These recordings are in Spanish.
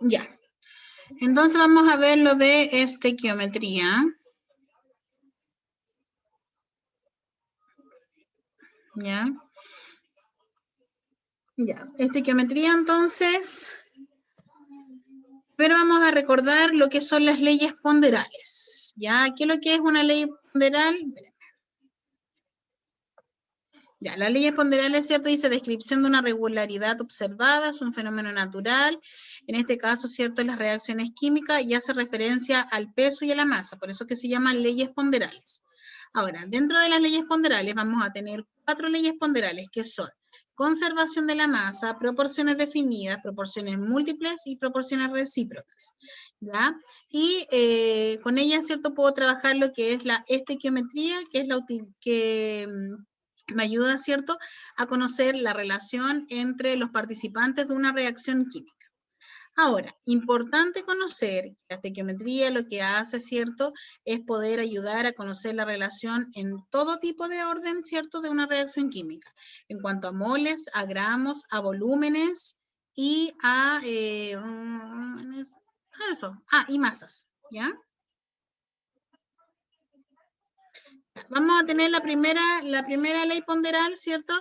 Ya. Entonces vamos a ver lo de estequiometría. Ya. Ya. Estequiometría, entonces. Pero vamos a recordar lo que son las leyes ponderales. ¿Ya? ¿Qué es lo que es una ley ponderal? Ya, las leyes ponderales, ¿cierto? Dice descripción de una regularidad observada, es un fenómeno natural. En este caso, ¿cierto? Las reacciones químicas y hace referencia al peso y a la masa, por eso que se llaman leyes ponderales. Ahora, dentro de las leyes ponderales vamos a tener 4 leyes ponderales que son conservación de la masa, proporciones definidas, proporciones múltiples y proporciones recíprocas. ¿Ya? Y con ellas, ¿cierto? Puedo trabajar lo que es la estequiometría, que es la que me ayuda, ¿cierto?, a conocer la relación entre los participantes de una reacción química. Ahora, importante conocer la estequiometría lo que hace, ¿cierto?, es poder ayudar a conocer la relación en todo tipo de orden, ¿cierto?, de una reacción química, en cuanto a moles, a gramos, a volúmenes y a eso, y masas, ¿ya? Vamos a tener la primera ley ponderal, ¿cierto?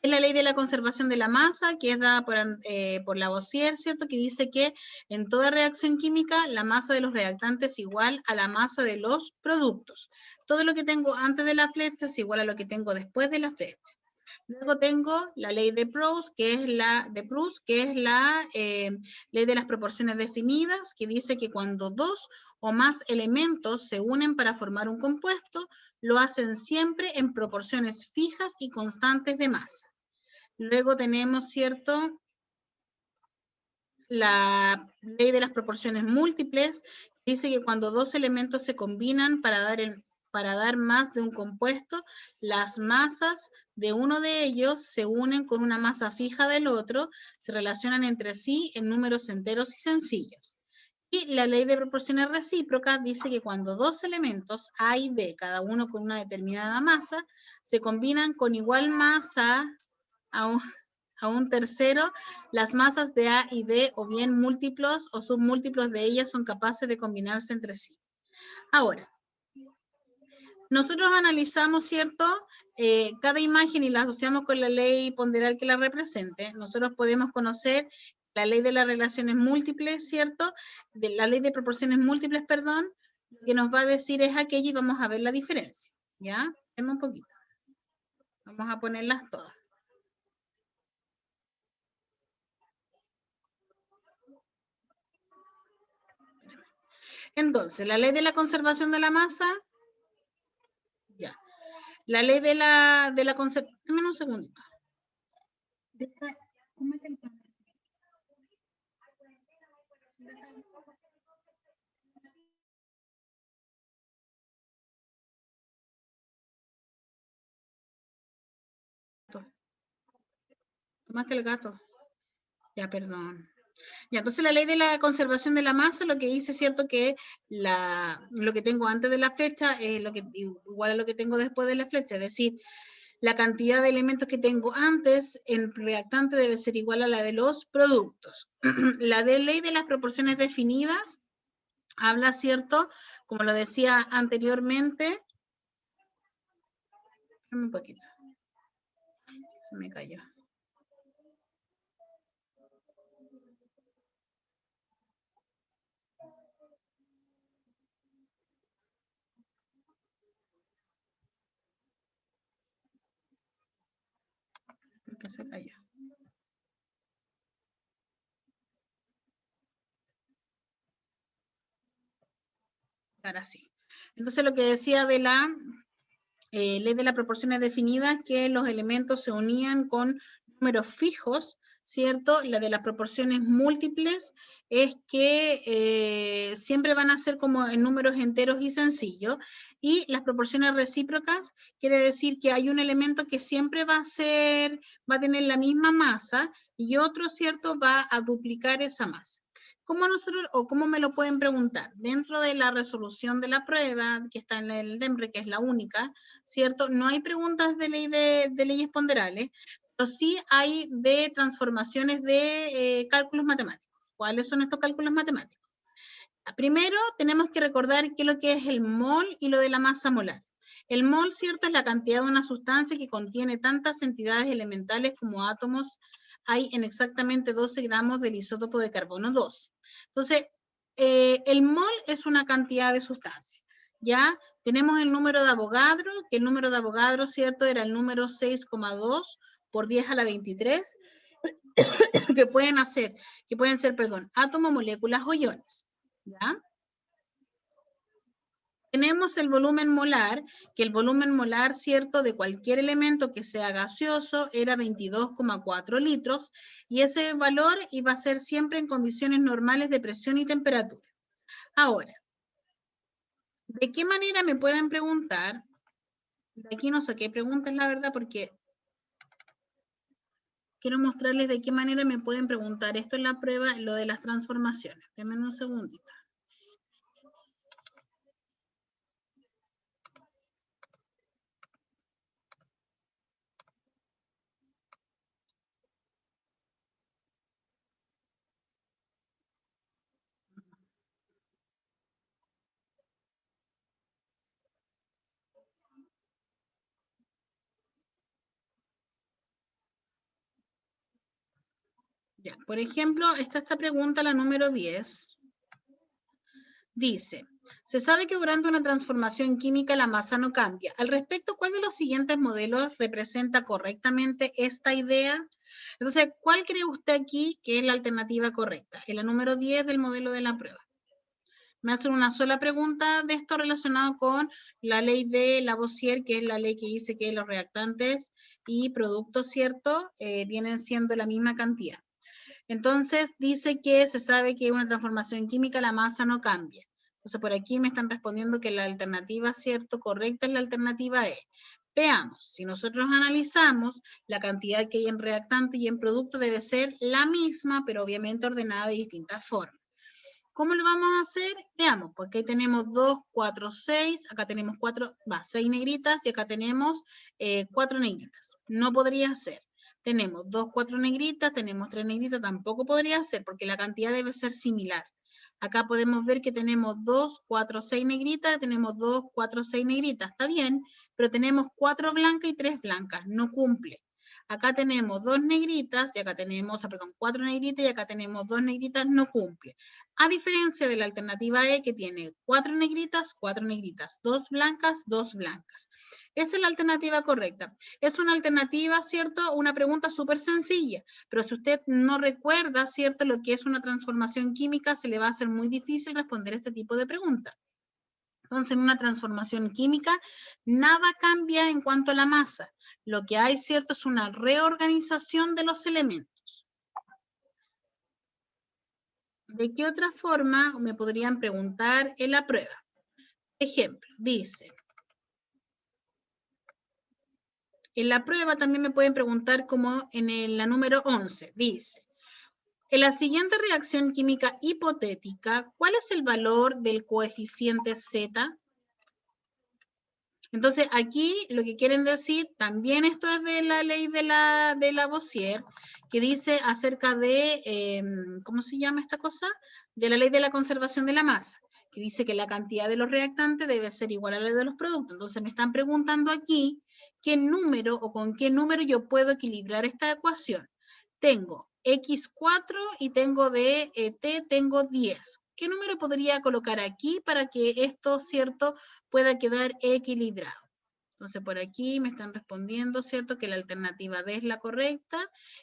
Es la ley de la conservación de la masa, que es dada por Lavoisier, ¿cierto? Que dice que en toda reacción química la masa de los reactantes es igual a la masa de los productos. Todo lo que tengo antes de la flecha es igual a lo que tengo después de la flecha. Luego tengo la ley de Proust, que es la ley de las proporciones definidas, que dice que cuando 2 o más elementos se unen para formar un compuesto, lo hacen siempre en proporciones fijas y constantes de masa. Luego tenemos, ¿cierto?, la ley de las proporciones múltiples, dice que cuando 2 elementos se combinan para dar más de un compuesto, las masas de uno de ellos se unen con una masa fija del otro, se relacionan entre sí en números enteros y sencillos. Y la ley de proporciones recíprocas dice que cuando 2 elementos A y B, cada uno con una determinada masa, se combinan con igual masa a un tercero, las masas de A y B, o bien múltiplos o submúltiplos de ellas, son capaces de combinarse entre sí. Ahora, nosotros analizamos, ¿cierto?, cada imagen y la asociamos con la ley ponderal que la represente. Nosotros podemos conocer la ley de las relaciones múltiples, ¿cierto?, de la ley de proporciones múltiples, perdón, lo que nos va a decir es aquello y vamos a ver la diferencia, ¿ya? Vemos un poquito. Vamos a ponerlas todas. Entonces, la ley de la conservación de la masa, ya. La ley de la conservación, dame un segundito. Tomaste el gato. Ya, perdón. Ya, entonces la ley de la conservación de la masa lo que dice, ¿cierto?, que lo que tengo antes de la flecha es igual a lo que tengo después de la flecha, es decir, la cantidad de elementos que tengo antes en reactante debe ser igual a la de los productos. La ley de las proporciones definidas habla, ¿cierto?, como lo decía anteriormente, un poquito, se me cayó. Porque se cayó. Ahora sí. Entonces lo que decía de la ley de las proporciones definidas, que los elementos se unían con números fijos, ¿cierto? La de las proporciones múltiples es que siempre van a ser como en números enteros y sencillos, y las proporciones recíprocas quiere decir que hay un elemento que siempre va a tener la misma masa y otro, ¿cierto?, va a duplicar esa masa. ¿Cómo me lo pueden preguntar? Dentro de la resolución de la prueba, que está en el DEMRE, que es la única, ¿cierto? No hay preguntas de leyes ponderales, pero sí hay de transformaciones de cálculos matemáticos. ¿Cuáles son estos cálculos matemáticos? Primero, tenemos que recordar qué es lo que es el mol y lo de la masa molar. El mol, ¿cierto?, es la cantidad de una sustancia que contiene tantas entidades elementales como átomos hay en exactamente 12 gramos del isótopo de carbono 12. Entonces, el mol es una cantidad de sustancia, ¿ya? Tenemos el número de Avogadro, que el número de Avogadro, ¿cierto?, era el número 6,2 por 10 a la 23, que pueden ser, átomos, moléculas o iones, ¿ya? Tenemos el volumen molar, que el volumen molar, ¿cierto?, de cualquier elemento que sea gaseoso era 22,4 litros, y ese valor iba a ser siempre en condiciones normales de presión y temperatura. Ahora, ¿de qué manera me pueden preguntar? De aquí no sé qué preguntas, la verdad, porque quiero mostrarles de qué manera me pueden preguntar esto en la prueba, lo de las transformaciones. Denme un segundito. Ya, por ejemplo, esta pregunta, la número 10. Dice, se sabe que durante una transformación química la masa no cambia. Al respecto, ¿cuál de los siguientes modelos representa correctamente esta idea? Entonces, ¿cuál cree usted aquí que es la alternativa correcta? En la número 10 del modelo de la prueba. Me hacen una sola pregunta de esto relacionado con la ley de Lavoisier, que es la ley que dice que los reactantes y productos, ¿cierto?, vienen siendo la misma cantidad. Entonces, dice que se sabe que una transformación química la masa no cambia. Entonces, por aquí me están respondiendo que la alternativa, ¿cierto?, correcta es la alternativa E. Veamos, si nosotros analizamos, la cantidad que hay en reactante y en producto debe ser la misma, pero obviamente ordenada de distintas formas. ¿Cómo lo vamos a hacer? Veamos, porque ahí tenemos 2, 4, 6, acá tenemos 6 negritas y acá tenemos 4 negritas. No podría ser. Tenemos 2, 4 negritas, tenemos 3 negritas, tampoco podría ser porque la cantidad debe ser similar. Acá podemos ver que tenemos 2, 4, 6 negritas, tenemos 2, 4, 6 negritas, está bien, pero tenemos 4 blancas y 3 blancas, no cumple. Acá tenemos 2 negritas y acá tenemos, 4 negritas y acá tenemos 2 negritas, no cumple. A diferencia de la alternativa E que tiene 4 negritas, 2 blancas, 2 blancas. Esa es la alternativa correcta. Es una alternativa, ¿cierto? Una pregunta súper sencilla, pero si usted no recuerda, ¿cierto?, lo que es una transformación química, se le va a hacer muy difícil responder este tipo de preguntas. Entonces, en una transformación química, nada cambia en cuanto a la masa. Lo que hay, ¿cierto?, es una reorganización de los elementos. ¿De qué otra forma me podrían preguntar en la prueba? Ejemplo, dice, en la prueba también me pueden preguntar como en la número 11, dice, en la siguiente reacción química hipotética, ¿cuál es el valor del coeficiente Z? Entonces, aquí lo que quieren decir, también esto es de la ley de Lavoisier, que dice acerca de, ¿cómo se llama esta cosa? De la ley de la conservación de la masa, que dice que la cantidad de los reactantes debe ser igual a la de los productos. Entonces, me están preguntando aquí, ¿qué número o con qué número yo puedo equilibrar esta ecuación? Tengo X4 y tengo de T, tengo 10. ¿Qué número podría colocar aquí para que esto, ¿cierto?, pueda quedar equilibrado? Entonces, por aquí me están respondiendo, ¿cierto?, que la alternativa D es la correcta.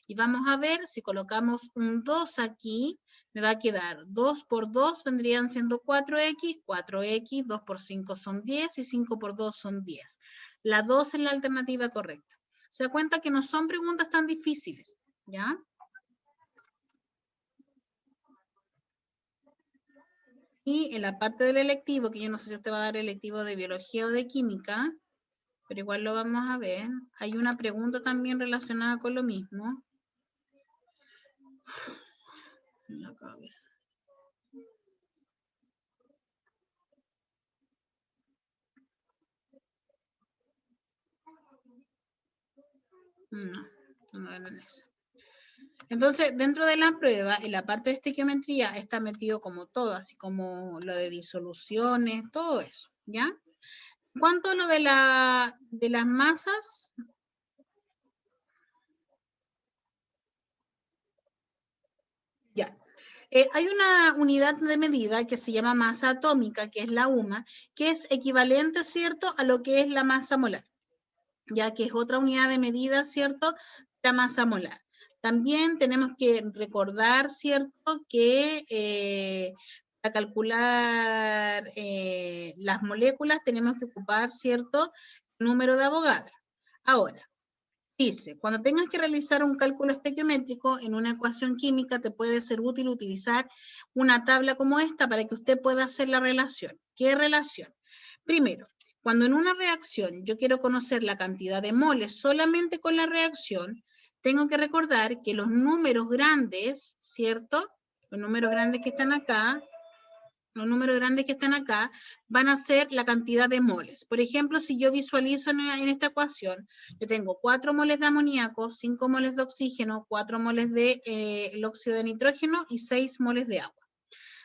Y vamos a ver, si colocamos un 2 aquí, me va a quedar 2 por 2 vendrían siendo 4X, 4X, 2 por 5 son 10 y 5 por 2 son 10. La 2 es la alternativa correcta. Se da cuenta que no son preguntas tan difíciles, ¿ya? Y en la parte del electivo, que yo no sé si usted va a dar electivo de biología o de química, pero igual lo vamos a ver. Hay una pregunta también relacionada con lo mismo. En la cabeza. No era eso. Entonces, dentro de la prueba, en la parte de estequiometría está metido como todo, así como lo de disoluciones, todo eso, ¿ya? En cuanto a lo de las masas, ya. Hay una unidad de medida que se llama masa atómica, que es la UMA, que es equivalente, ¿cierto?, a lo que es la masa molar, ya que es otra unidad de medida, ¿cierto?, la masa molar. También tenemos que recordar, ¿cierto?, que para calcular las moléculas tenemos que ocupar, ¿cierto?, el número de Avogadro. Ahora, dice, cuando tengas que realizar un cálculo estequiométrico en una ecuación química, te puede ser útil utilizar una tabla como esta para que usted pueda hacer la relación. ¿Qué relación? Primero, cuando en una reacción yo quiero conocer la cantidad de moles solamente con la reacción, tengo que recordar que los números grandes, ¿cierto? Los números grandes que están acá, van a ser la cantidad de moles. Por ejemplo, si yo visualizo en esta ecuación, yo tengo 4 moles de amoníaco, 5 moles de oxígeno, 4 moles de el óxido de nitrógeno y 6 moles de agua.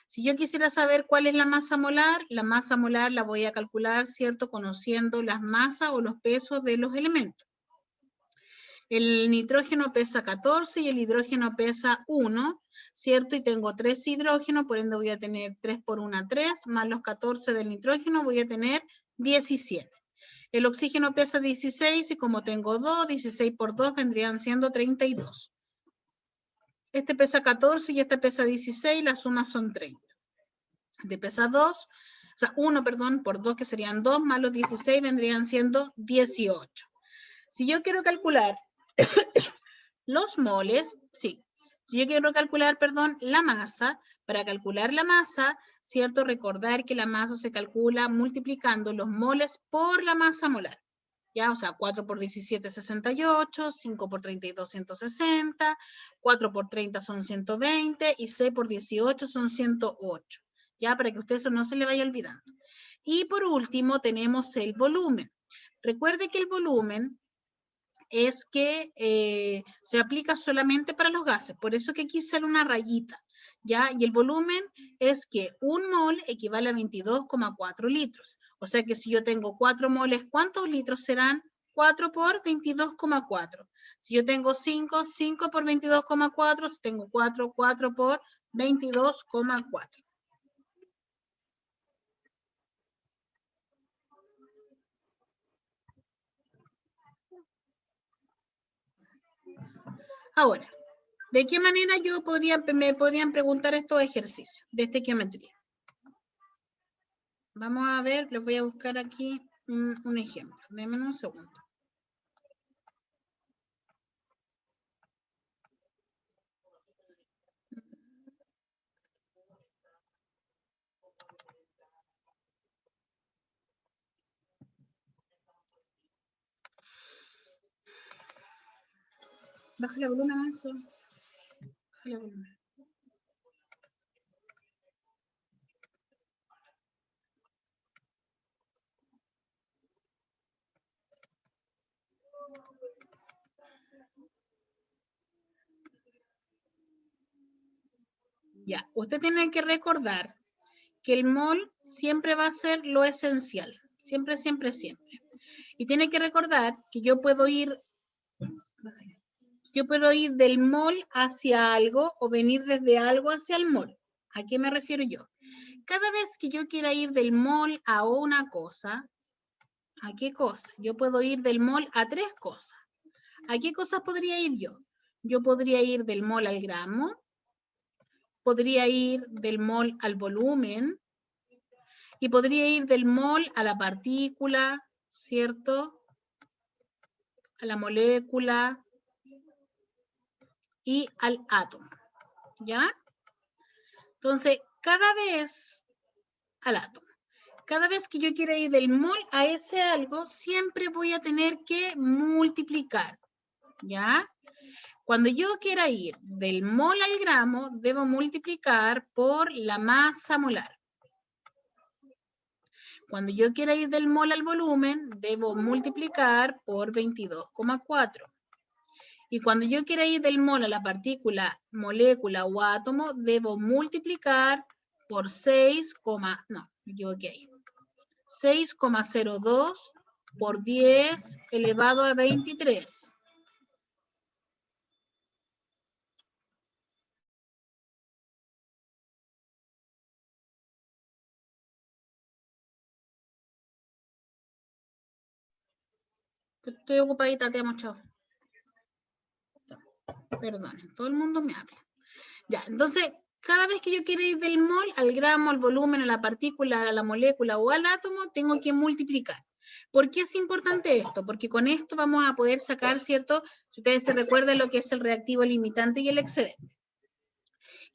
Si yo quisiera saber cuál es la masa molar la voy a calcular, ¿cierto? Conociendo las masas o los pesos de los elementos. El nitrógeno pesa 14 y el hidrógeno pesa 1, ¿cierto? Y tengo 3 hidrógenos, por ende voy a tener 3 por 1, 3, más los 14 del nitrógeno voy a tener 17. El oxígeno pesa 16 y como tengo 2, 16 por 2 vendrían siendo 32. Este pesa 14 y este pesa 16, las sumas son 30. Este pesa 2, o sea, 1, perdón, por 2 que serían 2, más los 16 vendrían siendo 18. Si yo quiero calcular los moles, sí. Si yo quiero calcular, perdón, la masa, para calcular la masa, ¿cierto? Recordar que la masa se calcula multiplicando los moles por la masa molar. ¿Ya? O sea, 4 por 17, 68, 5 por 32, 160, 4 por 30 son 120 y 6 por 18 son 108. ¿Ya? Para que usted eso no se le vaya olvidando. Y por último tenemos el volumen. Recuerde que el volumen es que se aplica solamente para los gases, por eso que aquí sale una rayita, ¿ya? Y el volumen es que un mol equivale a 22,4 litros, o sea que si yo tengo 4 moles, ¿cuántos litros serán? 4 por 22,4. Si yo tengo 5, 5 por 22,4, si tengo 4, 4 por 22,4. Ahora, ¿de qué manera me podrían preguntar estos ejercicios de estequiometría? Vamos a ver, les voy a buscar aquí un ejemplo. Denme un segundo. Bájale el volumen a eso. Bájale el volumen. Ya, usted tiene que recordar que el mol siempre va a ser lo esencial. Siempre, siempre, siempre. Y tiene que recordar que yo puedo ir del mol hacia algo o venir desde algo hacia el mol. ¿A qué me refiero yo? Cada vez que yo quiera ir del mol a una cosa, ¿a qué cosa? Yo puedo ir del mol a 3 cosas. ¿A qué cosas podría ir yo? Yo podría ir del mol al gramo, podría ir del mol al volumen y podría ir del mol a la partícula, ¿cierto? A la molécula y al átomo, ¿ya? Entonces, cada vez al átomo. Cada vez que yo quiera ir del mol a ese algo, siempre voy a tener que multiplicar, ¿ya? Cuando yo quiera ir del mol al gramo, debo multiplicar por la masa molar. Cuando yo quiera ir del mol al volumen, debo multiplicar por 22,4. Y cuando yo quiera ir del mol a la partícula, molécula o átomo, debo multiplicar por 6, no, me equivoqué ahí. 6,02 por 10 elevado a 23. Estoy ocupadita, te amo, chao. Perdón, todo el mundo me habla. Ya, entonces, cada vez que yo quiero ir del mol al gramo, al volumen, a la partícula, a la molécula o al átomo, tengo que multiplicar. ¿Por qué es importante esto? Porque con esto vamos a poder sacar, ¿cierto? Si ustedes se recuerdan lo que es el reactivo limitante y el excedente.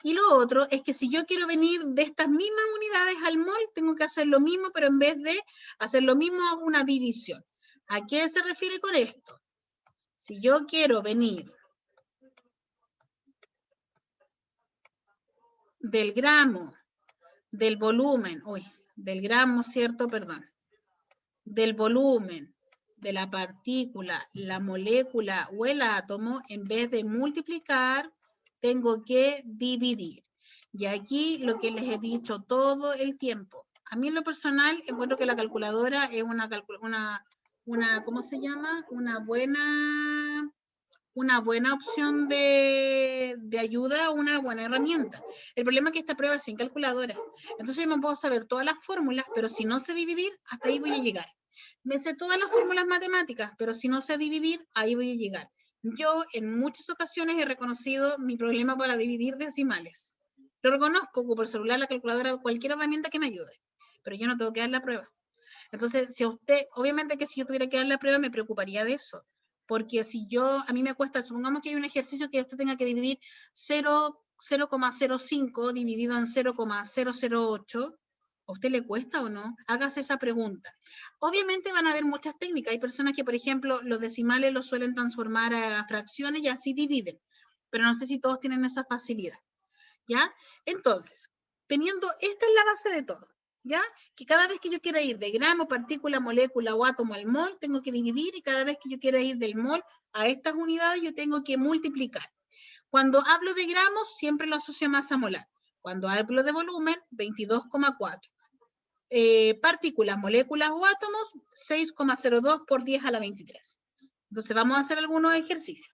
Y lo otro es que si yo quiero venir de estas mismas unidades al mol, tengo que hacer lo mismo, pero en vez de hacer lo mismo, hago una división. ¿A qué se refiere con esto? Si yo quiero venir del gramo, del volumen, del gramo, ¿cierto? Perdón. Del volumen, de la partícula, la molécula o el átomo, en vez de multiplicar, tengo que dividir. Y aquí lo que les he dicho todo el tiempo. A mí en lo personal encuentro que la calculadora es ¿cómo se llama? Una buena opción de ayuda, una buena herramienta. El problema es que esta prueba es sin calculadora. Entonces yo me puedo saber todas las fórmulas, pero si no sé dividir, hasta ahí voy a llegar. Me sé todas las fórmulas matemáticas, pero si no sé dividir, ahí voy a llegar. Yo en muchas ocasiones he reconocido mi problema para dividir decimales. Lo reconozco, ocupo el celular, la calculadora o cualquier herramienta que me ayude, pero yo no tengo que dar la prueba. Entonces, si a usted, obviamente que si yo tuviera que dar la prueba, me preocuparía de eso. Porque si a mí me cuesta, supongamos que hay un ejercicio que usted tenga que dividir 0,05 dividido en 0,008, ¿a usted le cuesta o no? Hágase esa pregunta. Obviamente van a haber muchas técnicas. Hay personas que, por ejemplo, los decimales los suelen transformar a fracciones y así dividen. Pero no sé si todos tienen esa facilidad. ¿Ya? Entonces, esta es la base de todo. ¿Ya? Que cada vez que yo quiera ir de gramo, partícula, molécula o átomo al mol, tengo que dividir, y cada vez que yo quiera ir del mol a estas unidades, yo tengo que multiplicar. Cuando hablo de gramos, siempre lo asocio a masa molar. Cuando hablo de volumen, 22,4. Partículas, moléculas o átomos, 6,02 por 10 a la 23. Entonces vamos a hacer algunos ejercicios.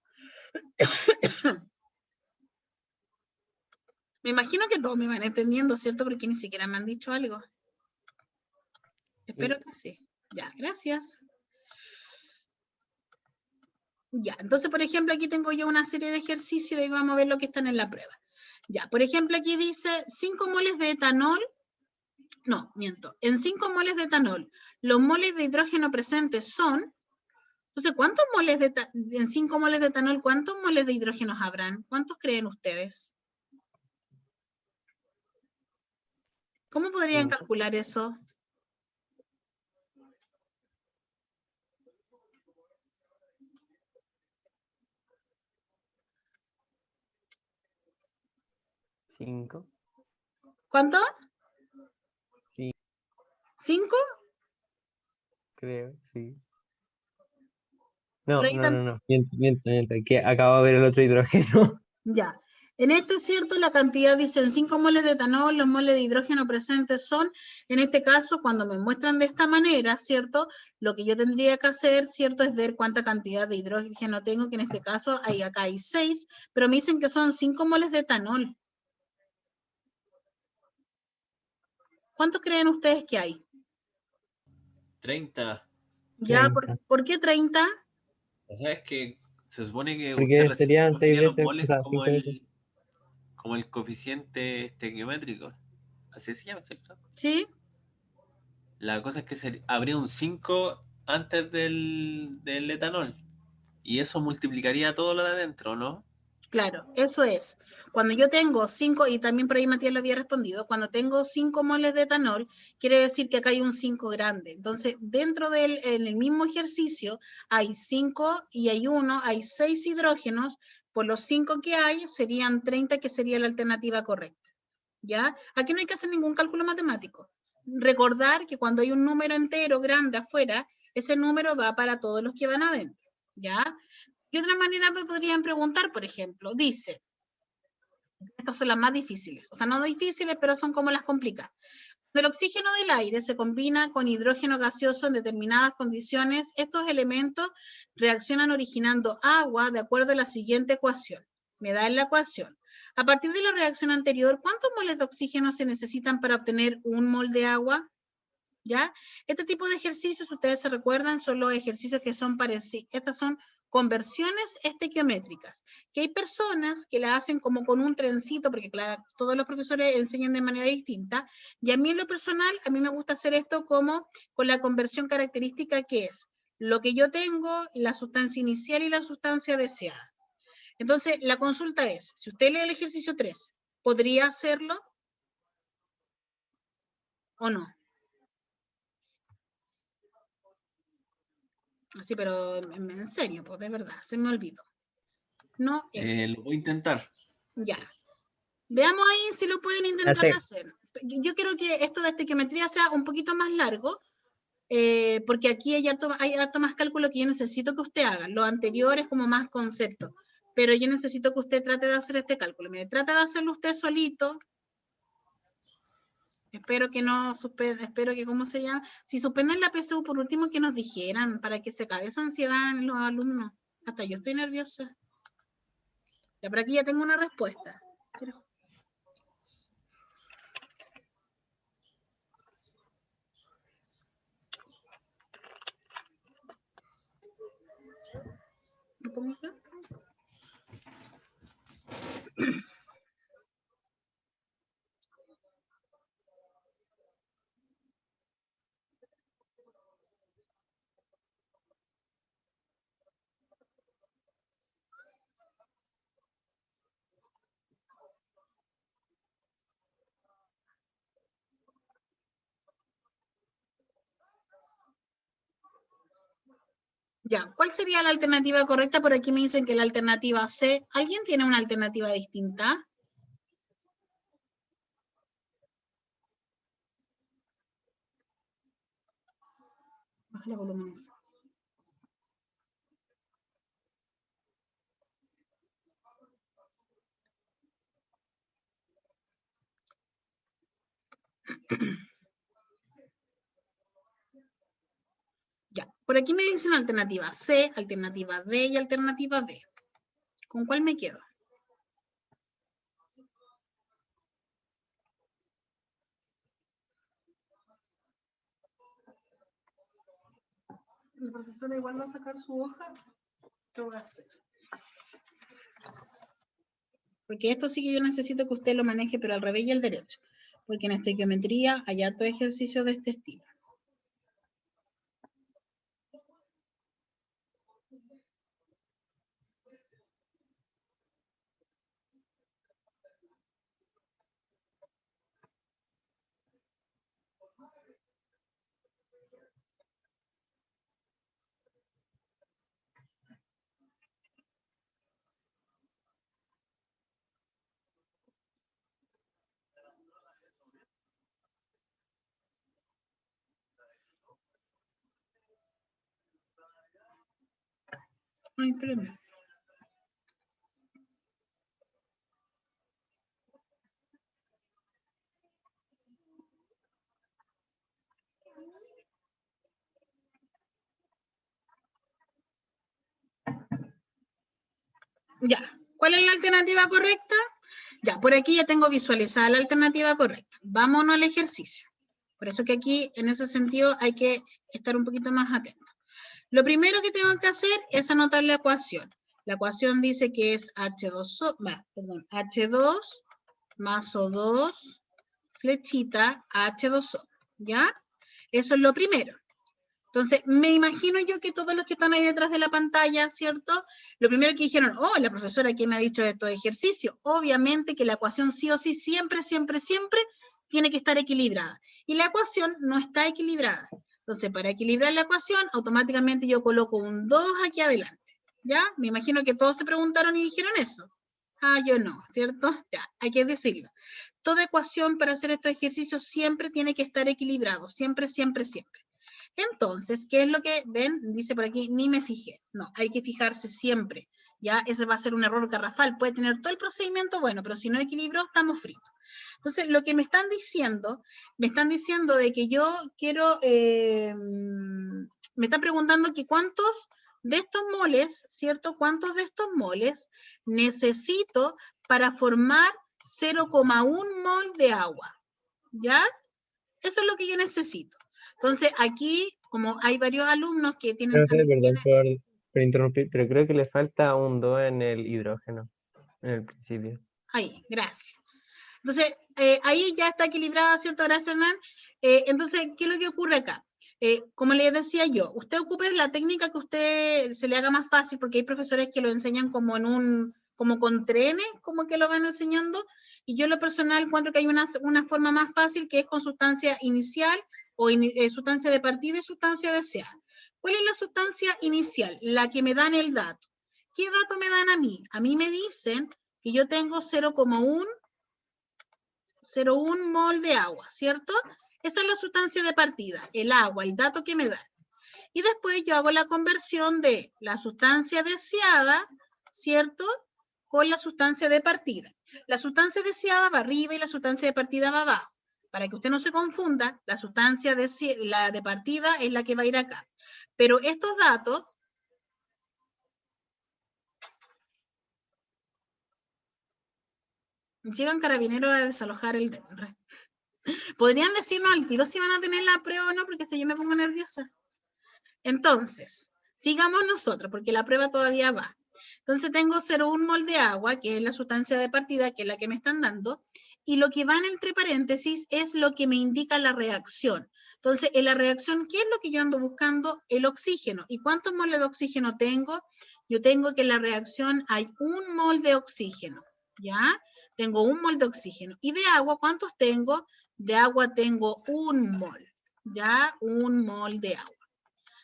Me imagino que todos me van entendiendo, ¿cierto? Porque ni siquiera me han dicho algo. Espero que sí. Ya, gracias. Ya, entonces, por ejemplo, aquí tengo yo una serie de ejercicios y vamos a ver lo que están en la prueba. Ya, por ejemplo, aquí dice 5 moles de etanol. No, miento. En 5 moles de etanol, los moles de hidrógeno presentes son... Entonces, ¿cuántos moles en 5 moles de etanol, cuántos moles de hidrógeno habrán? ¿Cuántos creen ustedes? ¿Cómo podrían calcular eso? ¿5? ¿Cuánto? Sí. ¿5? Creo, sí. No. Miento. Que acabo de ver el otro hidrógeno. Ya. En este, ¿cierto? La cantidad dicen 5 moles de etanol, los moles de hidrógeno presentes son, en este caso, cuando me muestran de esta manera, ¿cierto? Lo que yo tendría que hacer, ¿cierto? Es ver cuánta cantidad de hidrógeno tengo, que en este caso, acá hay 6, pero me dicen que son 5 moles de etanol. ¿Cuántos creen ustedes que hay? 30. ¿Ya? 30. ¿Por qué 30? O sea, es que se supone que Porque usted recién se serían 6 refería a los veces, moles o sea, 5 veces. como el coeficiente estequiométrico. Así se llama, ¿cierto? ¿Sí? La cosa es que habría un 5 antes del etanol. Y eso multiplicaría todo lo de adentro, ¿no? Claro, eso es. Cuando yo tengo 5, y también por ahí Matías lo había respondido, cuando tengo 5 moles de etanol, quiere decir que acá hay un 5 grande. Entonces, en el mismo ejercicio, hay 5 y hay 6 hidrógenos, por los 5 que hay, serían 30, que sería la alternativa correcta. ¿Ya? Aquí no hay que hacer ningún cálculo matemático. Recordar que cuando hay un número entero grande afuera, ese número va para todos los que van adentro. ¿Ya? De otra manera me podrían preguntar, por ejemplo, dice, estas son las más difíciles, o sea, no difíciles, pero son como las complicadas. Cuando el oxígeno del aire se combina con hidrógeno gaseoso en determinadas condiciones, estos elementos reaccionan originando agua de acuerdo a la siguiente ecuación. Me da la ecuación. A partir de la reacción anterior, ¿cuántos moles de oxígeno se necesitan para obtener un mol de agua? ¿Ya? Este tipo de ejercicios, ustedes se recuerdan, son los ejercicios que son parecidos. Estas son conversiones estequiométricas, que hay personas que la hacen como con un trencito, porque claro, todos los profesores enseñan de manera distinta, y a mí en lo personal, a mí me gusta hacer esto como con la conversión característica, que es lo que yo tengo, la sustancia inicial y la sustancia deseada. Entonces, la consulta es, si usted lee el ejercicio 3, ¿podría hacerlo o no? Así, pero en serio, pues de verdad, se me olvidó. No es. Lo voy a intentar. Ya. Veamos ahí si lo pueden intentar hacer. Yo quiero que esto de estequiometría sea un poquito más largo, porque aquí hay harto más cálculo que yo necesito que usted haga. Lo anterior es como más concepto, pero yo necesito que usted trate de hacer este cálculo. Mire, trate de hacerlo usted solito. Espero que no suspenda, espero que, ¿cómo se llama? Si suspenden la PSU, por último, que nos dijeran, para que se acabe esa ansiedad en los alumnos. Hasta yo estoy nerviosa. Ya, por aquí ya tengo una respuesta. ¿Lo pongo acá? Ya, ¿cuál sería la alternativa correcta? Por aquí me dicen que la alternativa C. ¿Alguien tiene una alternativa distinta? Bájale volumen. Ya, por aquí me dicen alternativa C, alternativa D y alternativa B. ¿Con cuál me quedo? La profesora igual va a sacar su hoja. ¿Qué voy a hacer? Porque esto sí que yo necesito que usted lo maneje, pero al revés y al derecho. Porque en estequiometría hay harto ejercicio de este estilo. Ay, espérame. Ya, ¿cuál es la alternativa correcta? Ya, por aquí ya tengo visualizada la alternativa correcta. Vámonos al ejercicio. Por eso que aquí, en ese sentido, hay que estar un poquito más atento. Lo primero que tengo que hacer es anotar la ecuación. La ecuación dice que es H2 más O2, flechita, H2O, ¿ya? Eso es lo primero. Entonces, me imagino yo que todos los que están ahí detrás de la pantalla, ¿cierto? Lo primero que dijeron, oh, la profesora que me ha dicho esto de ejercicio. Obviamente que la ecuación sí o sí siempre, siempre, siempre tiene que estar equilibrada. Y la ecuación no está equilibrada. Entonces, para equilibrar la ecuación, automáticamente yo coloco un 2 aquí adelante. ¿Ya? Me imagino que todos se preguntaron y dijeron eso. Ah, yo no, ¿cierto? Ya, hay que decirlo. Toda ecuación para hacer estos ejercicios siempre tiene que estar equilibrado. Siempre, siempre, siempre. Entonces, ¿qué es lo que ven? Dice por aquí, ni me fijé. No, hay que fijarse siempre. Ya, ese va a ser un error garrafal. Puede tener todo el procedimiento bueno, pero si no equilibró, estamos fritos. Entonces, lo que me están diciendo de que yo quiero, me están preguntando que cuántos de estos moles, ¿cierto? ¿Cuántos de estos moles necesito para formar 0,1 mol de agua? ¿Ya? Eso es lo que yo necesito. Entonces, aquí, como hay varios alumnos que tienen Profe, también... perdón por interrumpir, pero creo que le falta un 2 en el hidrógeno, en el principio. Ahí, gracias. Entonces, ahí ya está equilibrada, ¿cierto? Gracias, Hernán. Entonces, ¿qué es lo que ocurre acá? Como les decía yo, usted ocupe la técnica que usted se le haga más fácil, porque hay profesores que lo enseñan como en un, como con trenes, como que lo van enseñando, y yo en lo personal encuentro que hay una forma más fácil que es con sustancia inicial o sustancia de partida y sustancia deseada. ¿Cuál es la sustancia inicial? La que me dan el dato. ¿Qué dato me dan a mí? A mí me dicen que yo tengo 0,1 mol de agua, ¿cierto? Esa es la sustancia de partida, el agua, el dato que me da. Y después yo hago la conversión de la sustancia deseada, ¿cierto? Con la sustancia de partida. La sustancia deseada va arriba y la sustancia de partida va abajo. Para que usted no se confunda, la sustancia la de partida es la que va a ir acá. Pero estos datos... Llegan carabineros a desalojar el DEMRE. ¿Podrían decirnos al tiro si van a tener la prueba o no? Porque hasta yo me pongo nerviosa. Entonces, sigamos nosotros, porque la prueba todavía va. Entonces tengo 0,1 mol de agua, que es la sustancia de partida, que es la que me están dando, y lo que van entre paréntesis es lo que me indica la reacción. Entonces, en la reacción, ¿qué es lo que yo ando buscando? El oxígeno. ¿Y cuántos moles de oxígeno tengo? Yo tengo que en la reacción hay 1 mol de oxígeno, ¿ya? Tengo 1 mol de oxígeno. ¿Y de agua cuántos tengo? De agua tengo 1 mol, ¿ya? 1 mol de agua.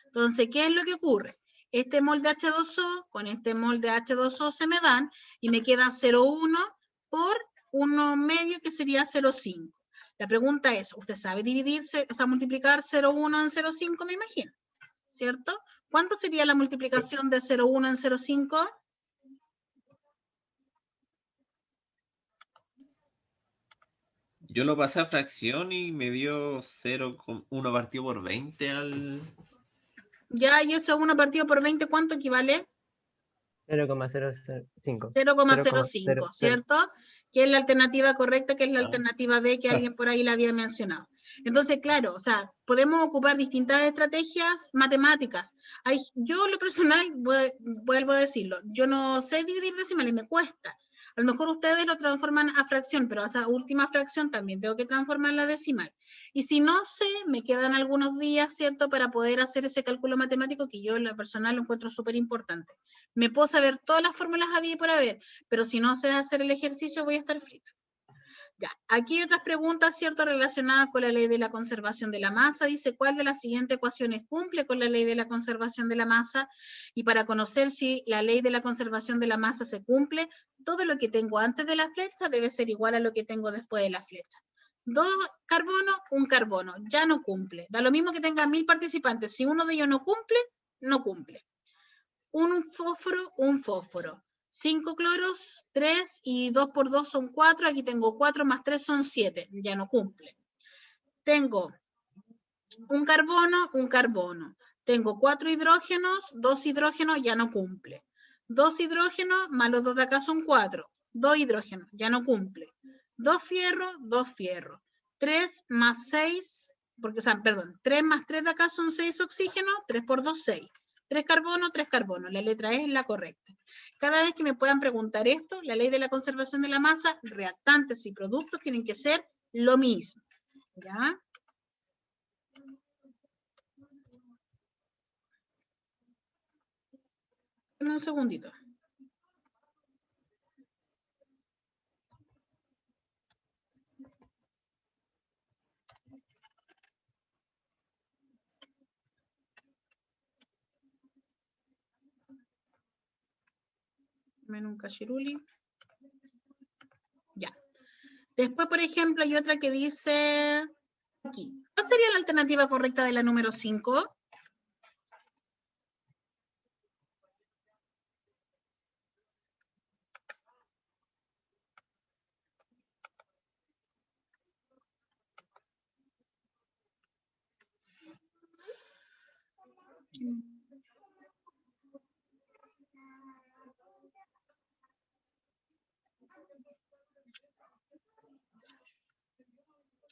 Entonces, ¿qué es lo que ocurre? Este mol de H2O con este mol de H2O se me dan y me queda 0,1 por 1 medio que sería 0,5. La pregunta es, ¿usted sabe dividirse, o sea, multiplicar 0,1 en 0,5, me imagino? ¿Cierto? ¿Cuánto sería la multiplicación de 0,1 en 0,5? Yo lo pasé a fracción y me dio 0,1 partido por 20 al... Ya, y eso 1 partido por 20, ¿cuánto equivale? 0,005. 0,05, ¿cierto? Que es la alternativa correcta, que es la Ah. alternativa B que alguien por ahí la había mencionado. Entonces, claro, o sea, podemos ocupar distintas estrategias matemáticas. Yo, lo personal, vuelvo a decirlo, yo no sé dividir decimales, me cuesta. A lo mejor ustedes lo transforman a fracción, pero a esa última fracción también tengo que transformarla a decimal. Y si no sé, me quedan algunos días, ¿cierto?, para poder hacer ese cálculo matemático que yo en lo personal lo encuentro súper importante. Me puedo saber todas las fórmulas había y por haber, pero si no sé hacer el ejercicio voy a estar frito. Ya, aquí hay otras preguntas, ¿cierto?, relacionadas con la ley de la conservación de la masa. Dice, ¿cuál de las siguientes ecuaciones cumple con la ley de la conservación de la masa? Y para conocer si la ley de la conservación de la masa se cumple, todo lo que tengo antes de la flecha debe ser igual a lo que tengo después de la flecha. 2 carbono, 1 carbono, ya no cumple. Da lo mismo que tenga 1000 participantes, si uno de ellos no cumple, no cumple. Un fósforo. 5 cloros, 3 y 2 por 2 son 4. Aquí tengo 4 más 3 son 7. Ya no cumple. Tengo un carbono. Tengo 4 hidrógenos, 2 hidrógenos, ya no cumple. 2 hidrógenos más los 2 de acá son 4. 2 hidrógenos, ya no cumple. 2 fierros, 2 fierros. 3 más 6, porque, o sea, perdón, 3 más 3 de acá son 6 oxígenos, 3 por 2, 6. 3 carbono, 3 carbono. La letra E es la correcta. Cada vez que me puedan preguntar esto, la ley de la conservación de la masa, reactantes y productos tienen que ser lo mismo. ¿Ya? Un segundito. Menos un cachiruli. Ya. Después, por ejemplo, hay otra que dice, aquí. ¿Cuál sería la alternativa correcta de la número 5?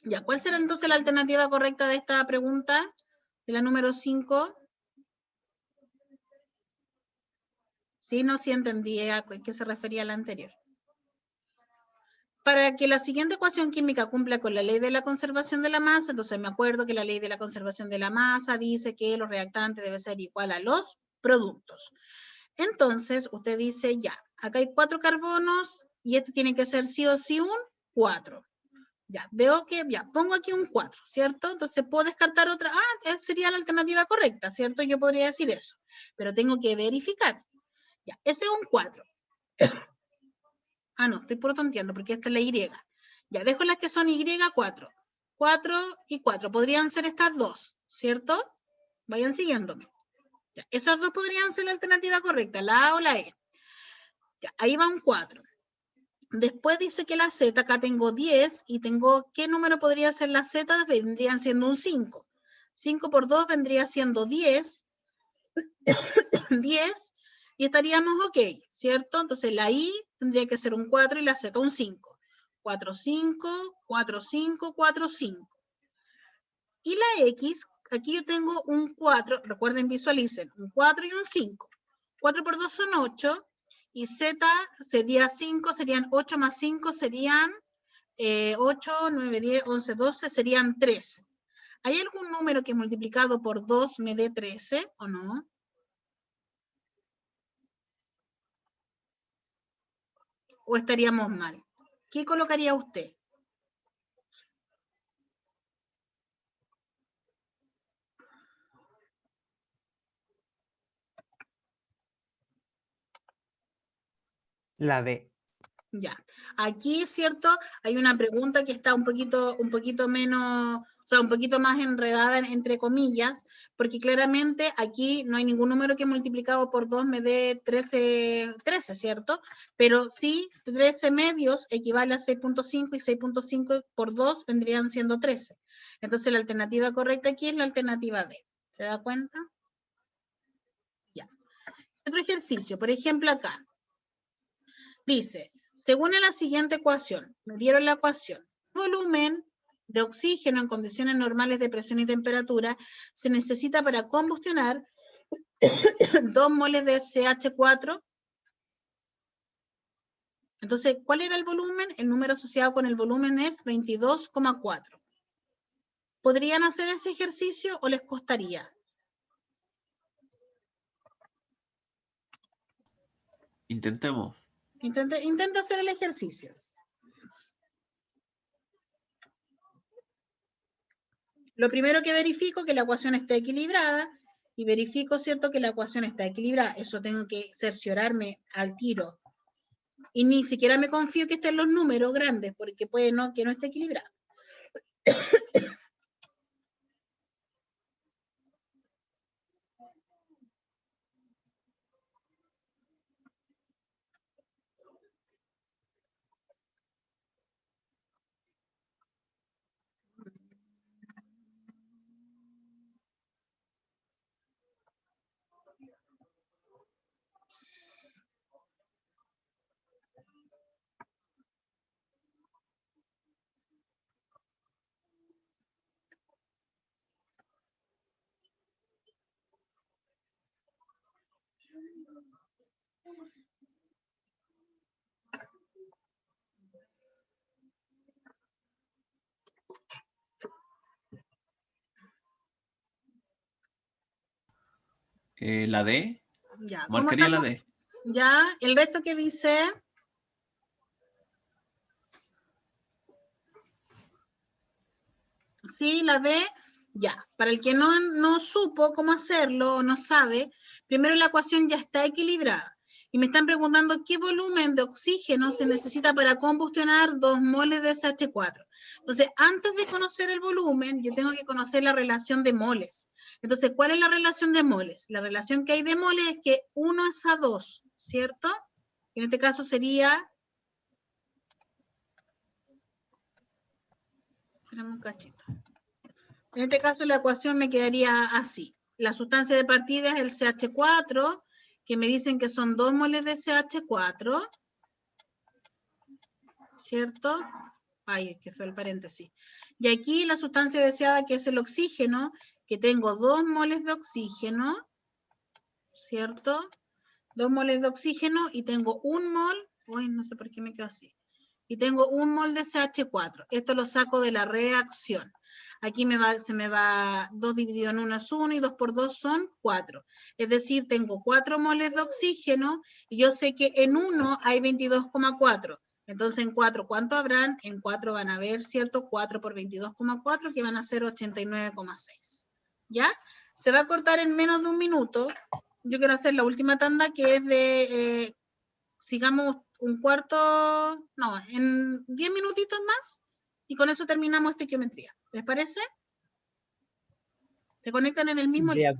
Ya, ¿cuál será entonces la alternativa correcta de esta pregunta? De la número 5. Sí, no, sí entendí a qué se refería la anterior. Para que la siguiente ecuación química cumpla con la ley de la conservación de la masa, entonces me acuerdo que la ley de la conservación de la masa dice que los reactantes deben ser igual a los productos. Entonces, usted dice, ya, acá hay 4 carbonos y este tiene que ser sí o sí un 4. Ya, veo que, ya, pongo aquí un 4, ¿cierto? Entonces puedo descartar otra, sería la alternativa correcta, ¿cierto? Yo podría decir eso, pero tengo que verificar. Ya, ese es un 4. No, estoy por tonteando porque esta es la Y. Ya, dejo las que son Y4. 4 y 4, podrían ser estas dos, ¿cierto? Vayan siguiéndome. Ya, esas dos podrían ser la alternativa correcta, la A o la E. Ya, ahí va un 4. Después dice que la Z, acá tengo 10 y tengo, ¿qué número podría ser la Z? Vendrían siendo un 5. 5 por 2 vendría siendo 10. 10 y estaríamos ok, ¿cierto? Entonces la I tendría que ser un 4 y la Z un 5. 4, 5, 4, 5, 4, 5. Y la X, aquí yo tengo un 4, recuerden, visualicen, un 4 y un 5. 4 por 2 son 8, y Z sería 5, serían 8 más 5, serían 8, 9, 10, 11, 12, serían 13. ¿Hay algún número que multiplicado por 2 me dé 13 o no? ¿O estaríamos mal? ¿Qué colocaría usted? La D. Ya. Aquí, ¿cierto? Hay una pregunta que está un poquito menos, o sea, un poquito más enredada, entre comillas, porque claramente aquí no hay ningún número que multiplicado por 2 me dé 13, ¿cierto? Pero sí, 13 medios equivale a 6.5 y 6.5 por 2 vendrían siendo 13. Entonces la alternativa correcta aquí es la alternativa D. ¿Se da cuenta? Ya. Otro ejercicio, por ejemplo acá. Dice, según la siguiente ecuación, me dieron la ecuación, el volumen de oxígeno en condiciones normales de presión y temperatura se necesita para combustionar 2 moles de CH4. Entonces, ¿cuál era el volumen? El número asociado con el volumen es 22,4. ¿Podrían hacer ese ejercicio o les costaría? Intentemos. Intenta hacer el ejercicio. Lo primero que verifico que la ecuación esté equilibrada y verifico, ¿cierto?, que la ecuación está equilibrada. Eso tengo que cerciorarme al tiro. Y ni siquiera me confío que estén los números grandes, porque puede que no esté equilibrada. La D. Ya, ¿cómo Marcaría la estamos? D. Ya, el resto que dice... Sí, la D, ya. Para el que no supo cómo hacerlo o no sabe, primero la ecuación ya está equilibrada. Y me están preguntando qué volumen de oxígeno se necesita para combustionar 2 moles de SH4. Entonces, antes de conocer el volumen, yo tengo que conocer la relación de moles. Entonces, ¿cuál es la relación de moles? La relación que hay de moles es que 1 es a 2, ¿cierto? En este caso sería... Espérame un cachito. En este caso la ecuación me quedaría así. La sustancia de partida es el CH4, que me dicen que son 2 moles de CH4, ¿cierto? Ay, es que fue el paréntesis. Y aquí la sustancia deseada, que es el oxígeno, que tengo 2 moles de oxígeno, ¿cierto? 2 moles de oxígeno y tengo 1 mol, uy, no sé por qué me quedo así, y tengo 1 mol de CH4. Esto lo saco de la reacción. Aquí se me va 2 dividido en 1 es 1 y 2 por 2 son 4. Es decir, tengo 4 moles de oxígeno y yo sé que en 1 hay 22,4. Entonces en 4, ¿cuánto habrán? En 4 van a haber, ¿cierto? 4 por 22,4 que van a ser 89,6. ¿Ya? Se va a cortar en menos de un minuto. Yo quiero hacer la última tanda que es de, sigamos un cuarto, no, en 10 minutitos más y con eso terminamos esta geometría. ¿Les parece? Se conectan en el mismo link.